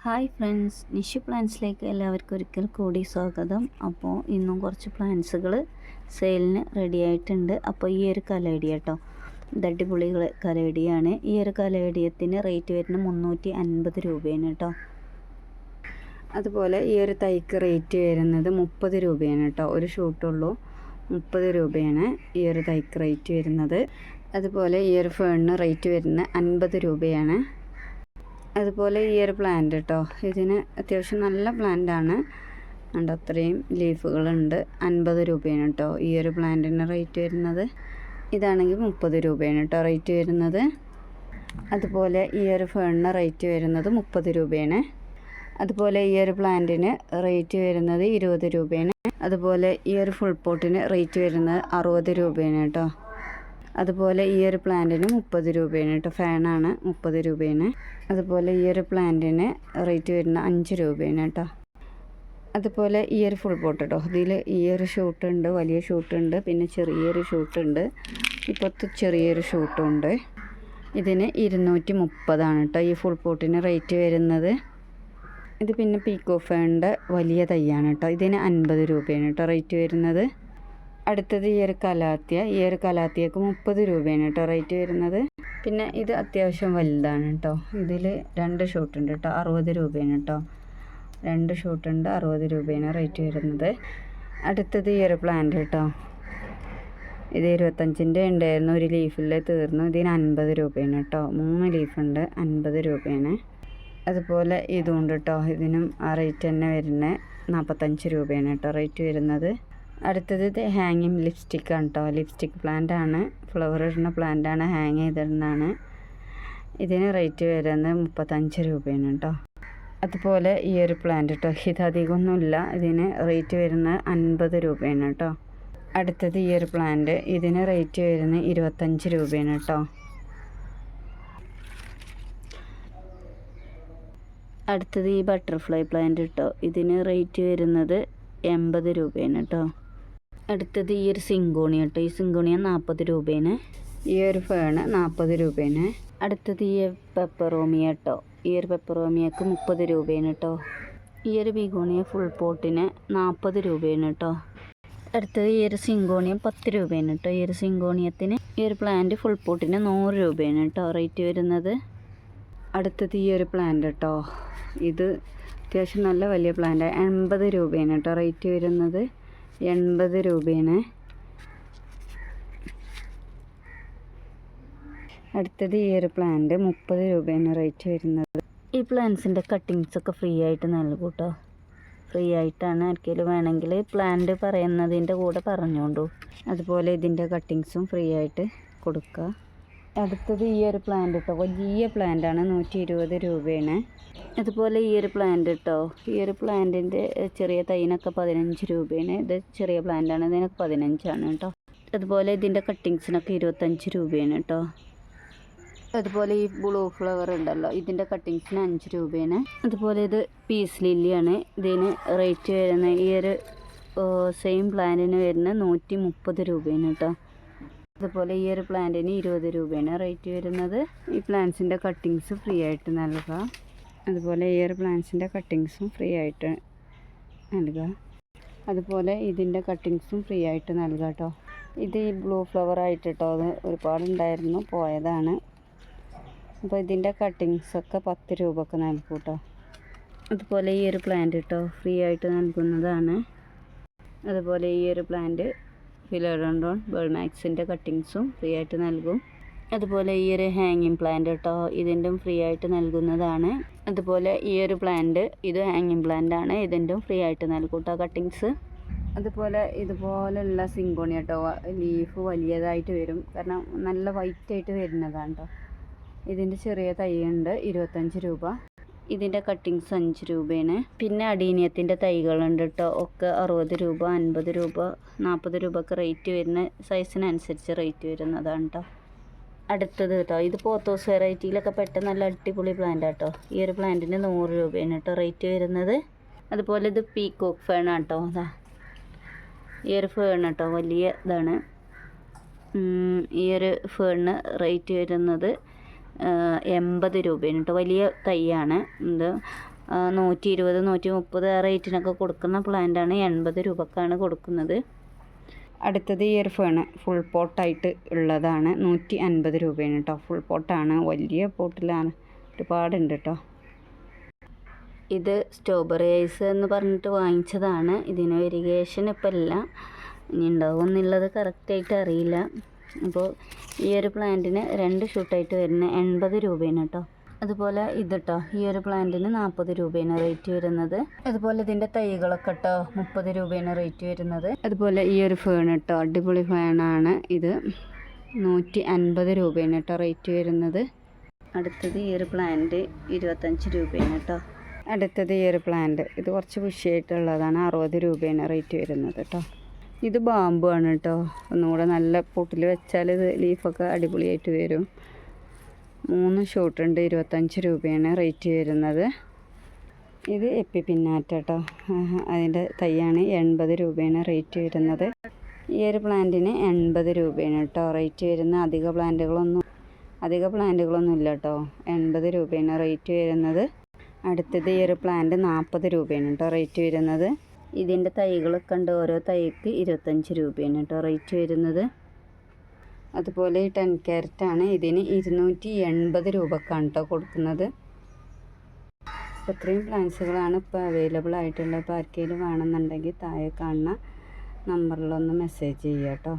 Hi friends, Nishu പ്ലാൻസിലേക്ക് എല്ലാവർക്കും ഒരിക്കൽ കൂടി സ്വാഗതം. അപ്പോൾ ഇന്നും കുറച്ച് പ്ലാൻസുകൾ സെയിലിന് റെഡി ആയിട്ടുണ്ട്. അപ്പോൾ ഈ ഒരു കലേഡിയ കേട്ടോ, ഇത് അടിപൊളി കലേഡിയാണ്. ഈ ഒരു കലേഡിയത്തിന് റേറ്റ് വരുന്നത് 350 രൂപയാണ് കേട്ടോ. അതുപോലെ ഈ ഒരു തൈക്ക് റേറ്റ് വരുന്നത് 30 രൂപയാണ് കേട്ടോ. ഒരു ഷൂട്ടുള്ളൂ, 30 രൂപയാണ് ഈ ഒരു തൈക്ക് റേറ്റ് വരുന്നത്. അതുപോലെ ഈ ഒരു ഫേണിന് റേറ്റ് വരുന്നത് 50 രൂപയാണ്. അതുപോലെ ഈ ഒരു പ്ലാന്റ് കേട്ടോ, ഇതിന് അത്യാവശ്യം നല്ല പ്ലാന്റാണ്. ഉണ്ട്, അത്രയും ലീഫുകളുണ്ട്. 50 രൂപയാണ് കേട്ടോ ഈ ഒരു പ്ലാന്റിന് റേറ്റ് വരുന്നത്. ഇതാണെങ്കിൽ 30 രൂപയാണ് കേട്ടോ റേറ്റ് വരുന്നത്. അതുപോലെ ഈ ഒരു ഫേണിന് റേറ്റ് വരുന്നത് 30 രൂപയാണ്. അതുപോലെ ഈ ഒരു പ്ലാന്റിന് റേറ്റ് വരുന്നത് 20 രൂപയാണ്. അതുപോലെ ഈ ഒരു ഫുൾ പോട്ടിന് റേറ്റ് വരുന്നത് 60 രൂപയാണ് കേട്ടോ. അതുപോലെ ഈ ഒരു പ്ലാന്റിന് 30 രൂപയാണ് കേട്ടോ. ഫാനാണ്, 30 രൂപയാണ്. അതുപോലെ ഈ ഒരു പ്ലാന്റിന് റേറ്റ് വരുന്ന 5 രൂപയാണ് കേട്ടോ. അതുപോലെ ഈ ഒരു ഫുൾ പോട്ട് കേട്ടോ, ഇതിൽ ഈ ഒരു ഷൂട്ടുണ്ട്, വലിയ ഷൂട്ടുണ്ട്, പിന്നെ ചെറിയൊരു ഷൂട്ടുണ്ട്, ഇപ്പോഴത്തെ ചെറിയൊരു ഷൂട്ടും ഉണ്ട്. ഇതിന് 230 കേട്ടോ ഈ ഫുൾ പോട്ടിന് റേറ്റ് വരുന്നത്. ഇത് പിന്നെ പീക്കോ ഫേണിൻ്റെ വലിയ തൈയാണ് കേട്ടോ. ഇതിന് 50 രൂപയാണ് കേട്ടോ റേറ്റ് വരുന്നത്. അടുത്തത് ഈ ഒരു കലാത്തിയ, ഈ ഒരു കലാത്തിയക്ക് 30 രൂപയാണ് കേട്ടോ റേറ്റ് വരുന്നത്. പിന്നെ ഇത് അത്യാവശ്യം വലുതാണ് കേട്ടോ. ഇതിൽ 2 ഷൂട്ടുണ്ട് കേട്ടോ, 60 രൂപയാണ് കേട്ടോ. 2 ഷൂട്ടുണ്ട്, 60 രൂപയാണ് റേറ്റ് വരുന്നത്. അടുത്തത് ഈ ഒരു പ്ലാന്റ് കേട്ടോ, ഇത് 25ൻ്റെ ഉണ്ടായിരുന്നു, ഒരു ലീഫിൽ തീർന്നു. ഇതിന് 50 രൂപയാണ് കേട്ടോ. 3 ലീഫുണ്ട്, 50 രൂപയാണ്. അതുപോലെ ഇതുണ്ട് കേട്ടോ, ഇതിനും ആ റേറ്റ് തന്നെ വരുന്നത് 45 രൂപയാണ് കേട്ടോ റേറ്റ് വരുന്നത്. അടുത്തത് ഇത് ഹാങ്ങിങ് ലിപ്സ്റ്റിക്കാണ് കേട്ടോ. ലിപ്സ്റ്റിക് പ്ലാന്റ് ആണ്, ഫ്ലവർ ഇടുന്ന പ്ലാന്റ് ആണ്, ഹാങ് ചെയ്തിടുന്നതാണ്. ഇതിന് റേറ്റ് വരുന്നത് 35 രൂപയാണ് കേട്ടോ. അതുപോലെ ഈ ഒരു പ്ലാന്റ് കേട്ടോ, ഇത് അധികമൊന്നുമില്ല, ഇതിന് റേറ്റ് വരുന്നത് 50 രൂപയാണ് കേട്ടോ. അടുത്തത് ഈ ഒരു പ്ലാന്റ്, ഇതിന് റേറ്റ് വരുന്നത് 25 രൂപയാണ് കേട്ടോ. അടുത്തത് ഈ ബട്ടർഫ്ലൈ പ്ലാന്റ് കേട്ടോ, ഇതിന് റേറ്റ് വരുന്നത് 80 രൂപയാണ് കേട്ടോ. അടുത്തത് ഈ ഒരു സിങ്കോണിയ കേട്ടോ, ഈ സിങ്കോണിയ 40 രൂപയാണ്. ഈ ഒരു ഫേണ് 40 രൂപയാണ്. അടുത്തത് ഈ പെപ്പറോമിയ കേട്ടോ, ഈ ഒരു പെപ്പറോമിയക്ക് 30 രൂപയാണ് കേട്ടോ. ഈ ഒരു ബിഗോണിയ ഫുൾ പോട്ടിന് 40 രൂപയാണ് കേട്ടോ. അടുത്തത് ഈ ഒരു സിങ്കോണിയം 10 രൂപയാണ് കേട്ടോ. ഈ ഒരു സിങ്കോണിയത്തിന് ഈ ഒരു പ്ലാന്റ് ഫുൾ പോട്ടിന് 100 രൂപയാണ് കേട്ടോ റേറ്റ് വരുന്നത്. അടുത്തത് ഈ ഒരു പ്ലാന്റ് കേട്ടോ, ഇത് അത്യാവശ്യം നല്ല വലിയ പ്ലാന്റ്, 80 രൂപയാണ് കേട്ടോ റേറ്റ് വരുന്നത്. 80 രൂപയാണ്. അടുത്തത് ഈ ഒരു പ്ലാന്റ് 30 രൂപയാണ് റേറ്റ് വരുന്നത്. ഈ പ്ലാന്റ്സിൻ്റെ കട്ടിങ്സൊക്കെ ഫ്രീ ആയിട്ട് നൽകും കേട്ടോ. ഫ്രീ ആയിട്ടാണ്. ആർക്കെങ്കിലും വേണമെങ്കിൽ പ്ലാന്റ് പറയുന്നതിൻ്റെ കൂടെ പറഞ്ഞോണ്ടു. അതുപോലെ ഇതിൻ്റെ കട്ടിങ്സും ഫ്രീ ആയിട്ട് കൊടുക്കുക. അടുത്തത് ഈ ഒരു പ്ലാന്റ് കേട്ടോ, വലിയ പ്ലാന്റാണ്, 120 രൂപയാണ്. അതുപോലെ ഈ ഒരു പ്ലാന്റ് കേട്ടോ, ഈ ഒരു പ്ലാന്റിൻ്റെ ചെറിയ തൈനൊക്കെ 15 രൂപയാണ്. ഇത് ചെറിയ പ്ലാന്റാണ്, ഇതിനൊക്കെ 15 കേട്ടോ. അതുപോലെ ഇതിൻ്റെ കട്ടിങ്സിനൊക്കെ 25 രൂപയാണ് കേട്ടോ. അതുപോലെ ഈ ബ്ലൂ ഫ്ലവർ ഉണ്ടല്ലോ, ഇതിൻ്റെ കട്ടിങ്സിന് 5 രൂപയാണ്. അതുപോലെ ഇത് പീസ് ലില്ലിയാണ്, ഇതിന് റേറ്റ് വരുന്ന ഈ ഒരു സെയിം പ്ലാന്റിന് വരുന്ന 130 രൂപയാണ് കേട്ടോ. അതുപോലെ ഈ ഒരു പ്ലാന്റിന് 20 രൂപയാണ് റേറ്റ് വരുന്നത്. ഈ പ്ലാന്റ്സിൻ്റെ കട്ടിങ്സ് ഫ്രീ ആയിട്ട് നൽകുക. അതുപോലെ ഈ ഒരു പ്ലാന്റ്സിൻ്റെ കട്ടിങ്സും ഫ്രീ ആയിട്ട് നൽകുക. അതുപോലെ ഇതിൻ്റെ കട്ടിങ്സും ഫ്രീ ആയിട്ട് നൽകുക കേട്ടോ. ഇത് ഈ ബ്ലൂ ഫ്ലവർ ആയിട്ട് കേട്ടോ, അത് ഒരുപാടുണ്ടായിരുന്നു, പോയതാണ്. അപ്പോൾ ഇതിൻ്റെ കട്ടിങ്സൊക്കെ 10 രൂപക്ക് നൽകും കേട്ടോ. അതുപോലെ ഈ ഒരു പ്ലാന്റ് കേട്ടോ, ഫ്രീ ആയിട്ട് നൽകുന്നതാണ്. അതുപോലെ ഈ ഒരു പ്ലാന്റ് ഫിലോഡോണ്ടോൺ ബേർമാക്സിൻ്റെ കട്ടിങ്സും ഫ്രീ ആയിട്ട് നൽകും. അതുപോലെ ഈ ഒരു ഹാങ്ങിങ് പ്ലാന്റ് കേട്ടോ, ഇതിൻ്റെ ഫ്രീ ആയിട്ട് നൽകുന്നതാണ്. അതുപോലെ ഈ ഒരു പ്ലാന്റ്, ഇത് ഹാങ്ങിങ് പ്ലാന്റ് ആണ്, ഇതിൻ്റെ ഫ്രീ ആയിട്ട് നൽകും കേട്ടോ കട്ടിങ്സ്. അതുപോലെ ഇതുപോലെയുള്ള സിങ്കോണിയ കേട്ടോ, ലീഫ് വലിയതായിട്ട് വരും, കാരണം നല്ല വൈറ്റ് ആയിട്ട് വരുന്നതാണ് കേട്ടോ. ഇതിൻ്റെ ചെറിയ തൈയുണ്ട്, 25 രൂപ. ഇതിൻ്റെ കട്ടിങ്സ് 5 രൂപയാണ്. പിന്നെ അടീനിയത്തിൻ്റെ തൈകളുണ്ട് കേട്ടോ, ഒക്കെ 60 രൂപ, 50 രൂപ, 40 രൂപക്ക് റേറ്റ് വരുന്ന സൈസിനനുസരിച്ച് റേറ്റ് വരുന്നതാണ് കേട്ടോ. അടുത്തത് കേട്ടോ, ഇത് പോത്തോസ് വെറൈറ്റിയിലൊക്കെ പെട്ട നല്ല അടിപൊളി പ്ലാന്റ് കേട്ടോ. ഈ ഒരു പ്ലാന്റിന് 100 രൂപയാണ് കേട്ടോ റേറ്റ് വരുന്നത്. അതുപോലെ ഇത് പീക്കോക്ക് ഫേണാണ് കേട്ടോ. അതാ ഈ ഒരു ഫേൺ കേട്ടോ, വലിയ ഇതാണ്. ഈ ഒരു ഫേണിന് റേറ്റ് വരുന്നത് 80 രൂപയാണ് കേട്ടോ. വലിയ തൈയാണ് ഇത്. 120, 130 ആ റേറ്റിനൊക്കെ കൊടുക്കുന്ന പ്ലാന്റാണ് 80 രൂപക്കാണ് കൊടുക്കുന്നത്. അടുത്തത് ഈ ഒരു ഫേണ് ഫുൾ പോട്ടായിട്ട് ഉള്ളതാണ്. 150 രൂപയാണ് കേട്ടോ. ഫുൾ പോട്ടാണ്, വലിയ പോട്ടിലാണ്, ഒരുപാടുണ്ട് കേട്ടോ. ഇത് സ്ട്രോബെറി ഐസ് എന്ന് പറഞ്ഞിട്ട് വാങ്ങിച്ചതാണ്. ഇതിന് വെരിഗേഷൻ ഇപ്പം ഇല്ല, ഇനി ഉണ്ടാവും എന്നുള്ളത് കറക്റ്റായിട്ട് അറിയില്ല. അപ്പോൾ ഈ ഒരു പ്ലാന്റിന് 2 ഷൂട്ടായിട്ട് വരുന്ന 80 രൂപയാണ് കേട്ടോ. അതുപോലെ ഇത് കേട്ടോ, ഈ ഒരു പ്ലാന്റിന് 40 രൂപയാണ് റേറ്റ് വരുന്നത്. അതുപോലെ ഇതിൻ്റെ തൈകളൊക്കെ കേട്ടോ 30 രൂപയാണ് റേറ്റ് വരുന്നത്. അതുപോലെ ഈ ഒരു ഫേൺ കേട്ടോ, അടിപൊളി ഫേണാണ് ഇത്. 150 രൂപയാണ് കേട്ടോ റേറ്റ് വരുന്നത്. അടുത്തത് ഈ ഒരു പ്ലാന്റ് 25 രൂപയാണ് കേട്ടോ. അടുത്തത് ഈ ഒരു പ്ലാന്റ്, ഇത് കുറച്ച് ബുഷിയായിട്ടുള്ളതാണ്, 60 രൂപയാണ് റേറ്റ് വരുന്നത് കേട്ടോ. ഇത് ബാമ്പു ആണ് കേട്ടോ. ഒന്നുകൂടെ നല്ല പൊട്ടിൽ വെച്ചാൽ ഇത് ലീഫൊക്കെ അടിപൊളിയായിട്ട് വരും. 3 ഷൂട്ടുണ്ട്, 25 രൂപയാണ് റേറ്റ് വരുന്നത്. ഇത് എപ്പി പിന്നാറ്റ കേട്ടോ, അതിൻ്റെ തൈയാണ്, 80 രൂപയാണ് റേറ്റ് വരുന്നത്. ഈ ഒരു പ്ലാന്റിന് 80 രൂപയാണ് കേട്ടോ റേറ്റ് വരുന്നത്. അധിക പ്ലാന്റുകളൊന്നും ഇല്ല കേട്ടോ. 80 രൂപയാണ് റേറ്റ് വരുന്നത്. അടുത്തത് ഈ ഒരു പ്ലാന്റ് 40 രൂപയാണ് കേട്ടോ റേറ്റ് വരുന്നത്. ഇതിൻ്റെ തൈകളൊക്കെ ഉണ്ട്, ഓരോ തൈക്ക് 25 രൂപയാണ് കേട്ടോ റേറ്റ് വരുന്നത്. അതുപോലെ ഈ 10 ക്യാരറ്റാണ്, ഇതിന് 280 രൂപക്കാണ് കേട്ടോ കൊടുക്കുന്നത്. അപ്പോൾ ഇത്രയും പ്ലാന്റ്സുകളാണ് ഇപ്പോൾ അവൈലബിൾ ആയിട്ടുള്ളത്. ഇപ്പോൾ ആർക്കെങ്കിലും വേണമെന്നുണ്ടെങ്കിൽ താഴെ കാണുന്ന നമ്പറിലൊന്ന് മെസ്സേജ് ചെയ്യുക കേട്ടോ.